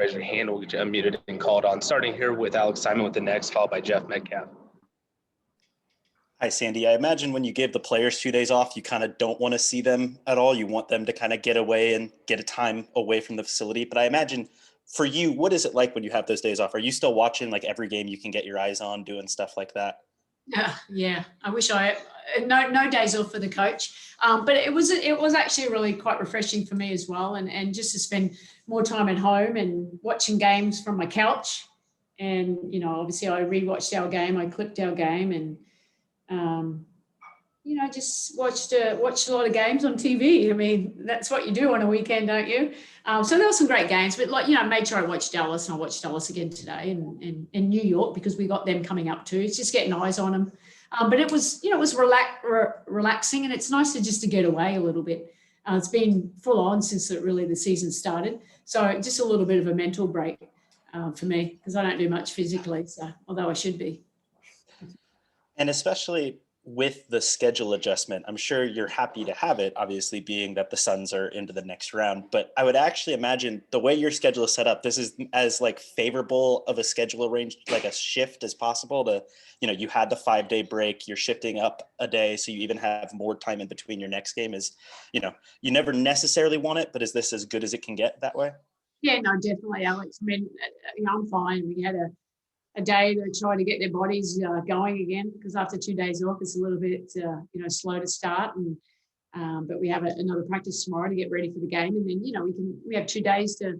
raise your hand. We'll get you unmuted and called on. Starting here with Alex Simon with the Next, followed by Jeff Metcalf. Hi, Sandy. I imagine when you give the players 2 days off, you kind of don't want to see them at all. You want them to kind of get away and get a time away from the facility. But I imagine for you, what is it like when you have those days off? Are you still watching like every game you can get your eyes on, doing stuff like that? Yeah. I wish no days off for the coach. But it was actually really quite refreshing for me as well. And just to spend more time at home and watching games from my couch. And, obviously I rewatched our game. I clipped our game and, just watched a lot of games on TV. I mean, that's what you do on a weekend, don't you? So there were some great games, but made sure I watched Dallas, and I watched Dallas again today and New York because we got them coming up too. It's just getting eyes on them. But it was relaxing, and it's nice to get away a little bit. It's been full on since the season started. So just a little bit of a mental break for me because I don't do much physically, so although I should be. And especially with the schedule adjustment, I'm sure you're happy to have it, obviously, being that the Suns are into the next round. But I would actually imagine the way your schedule is set up, this is as favorable of a schedule arranged, like a shift as possible to, you had the 5-day break, you're shifting up a day. So you even have more time in between your next game is, you never necessarily want it, but is this as good as it can get that way? Yeah, no, definitely, Alex. I mean, I'm fine. We had a day to try to get their bodies going again because after 2 days off, it's a little bit, slow to start. And but we have another practice tomorrow to get ready for the game, and then we have 2 days to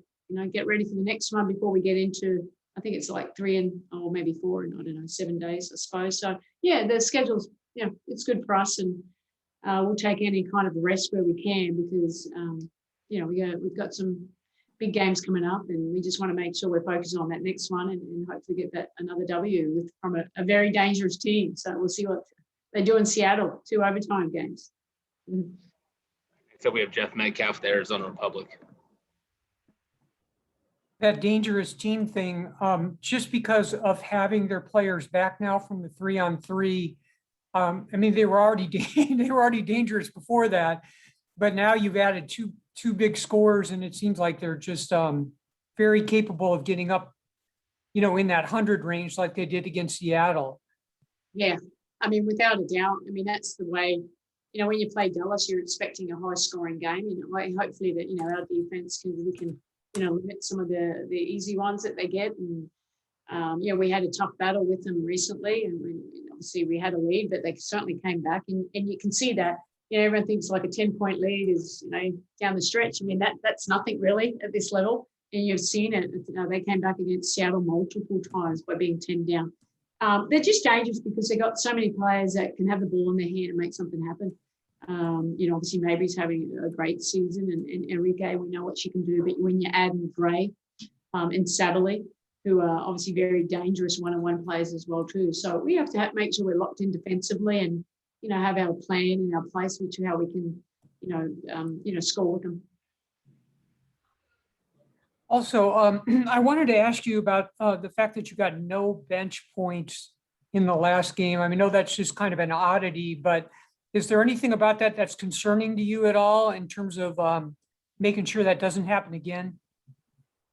get ready for the next one before we get into. I think it's like 3 or maybe 4 and I don't know 7 days, I suppose. So yeah, the schedule's it's good for us, and we'll take any kind of rest where we can because we've got some big games coming up, and we just want to make sure we're focusing on that next one and hopefully get that another W from a very dangerous team. So we'll see what they do in Seattle, 2 overtime games. So we have Jeff Metcalf, the Arizona Republic. That dangerous team thing, just because of having their players back now from the 3-on-3. I mean, they were already dangerous before that, but now you've added two big scores, and it seems like they're just very capable of getting up, in that 100 range like they did against Seattle. Yeah, I mean, without a doubt. I mean, that's the way. When you play Dallas, you're expecting a high-scoring game. Hopefully that our defense can limit some of the easy ones that they get. And we had a tough battle with them recently, and obviously we had a lead, but they certainly came back, and you can see that. Everyone thinks like a 10-point lead is, down the stretch. I mean, that's nothing really at this level. And you've seen it. They came back against Seattle multiple times by being 10 down. They're just dangerous because they got so many players that can have the ball in their hand and make something happen. Obviously Mabry's having a great season, and Enrique, we know what she can do. But when you add in Gray and Savali, who are obviously very dangerous one-on-one players as well too. So we have to make sure we're locked in defensively and have our plan and our place, which is how we can, score with them. Also, I wanted to ask you about the fact that you got no bench points in the last game. I mean, I know that's just kind of an oddity, but is there anything about that that's concerning to you at all in terms of making sure that doesn't happen again?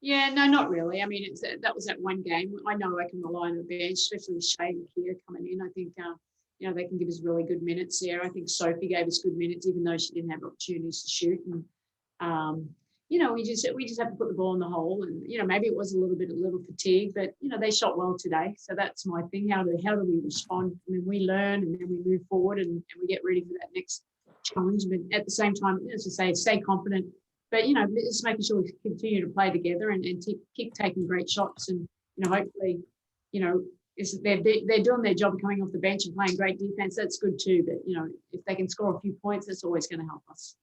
Yeah, no, not really. I mean, that was that one game. I know I can rely on the bench, especially with Shay and Kia coming in. I think they can give us really good minutes there. I think Sophie gave us good minutes, even though she didn't have opportunities to shoot. And we just have to put the ball in the hole. And maybe it was a little fatigue, but they shot well today. So that's my thing. How do we respond? I mean, we learn and then we move forward and we get ready for that next challenge. But at the same time, as I say, stay confident. But just making sure we continue to play together and keep taking great shots. And hopefully, they're doing their job coming off the bench and playing great defense. That's good too. But if they can score a few points, that's always going to help us.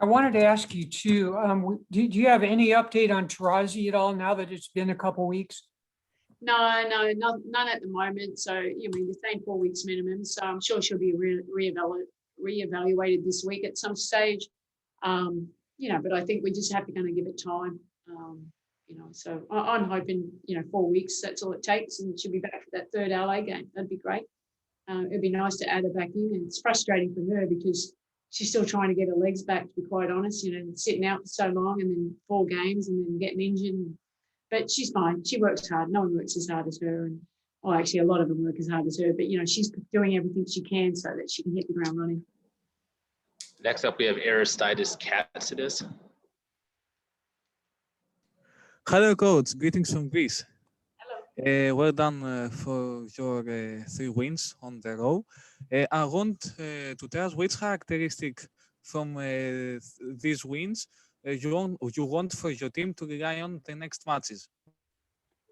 I wanted to ask you too. Do you have any update on Terrazzi at all now that it's been a couple weeks? No, none at the moment. So we're saying 4 weeks minimum. So I'm sure she'll be reevaluated this week at some stage. But I think we just have to kind of give it time. So I'm hoping 4 weeks. That's all it takes, and she'll be back for that third LA game. That'd be great. It'd be nice to add her back in, and it's frustrating for her because she's still trying to get her legs back, to be quite honest, you know, sitting out for so long and then 4 games and then getting injured. But she's fine. She works hard. No one works as hard as her. And well, actually, a lot of them work as hard as her. But, you know, she's doing everything she can so that she can hit the ground running. Next up, we have Aristides Katsidis. Hello, coach. Greetings from Greece. Hello. Well done for your 3 wins on the row. I want to tell us which characteristic from these wins you want for your team to rely on the next matches.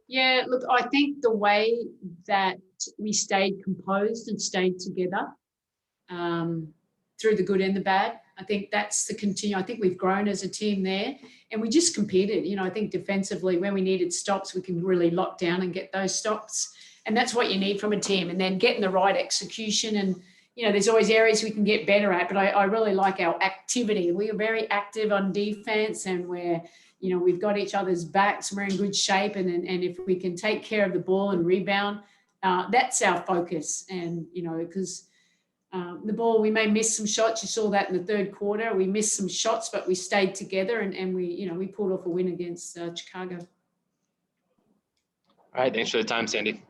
Yeah, look, I think the way that we stayed composed and stayed together through the good and the bad, I think that's the continue. I think we've grown as a team there, and we just competed. You know, I think defensively, when we needed stops, we can really lock down and get those stops. And that's what you need from a team. And then getting the right execution. And, you know, there's always areas we can get better at, but I really like our activity. We are very active on defense, and we've got each other's backs. We're in good shape. And if we can take care of the ball and rebound, that's our focus. And, you know, because the ball, we may miss some shots. You saw that in the third quarter. We missed some shots, but we stayed together and we pulled off a win against Chicago. All right. Thanks for the time, Sandy.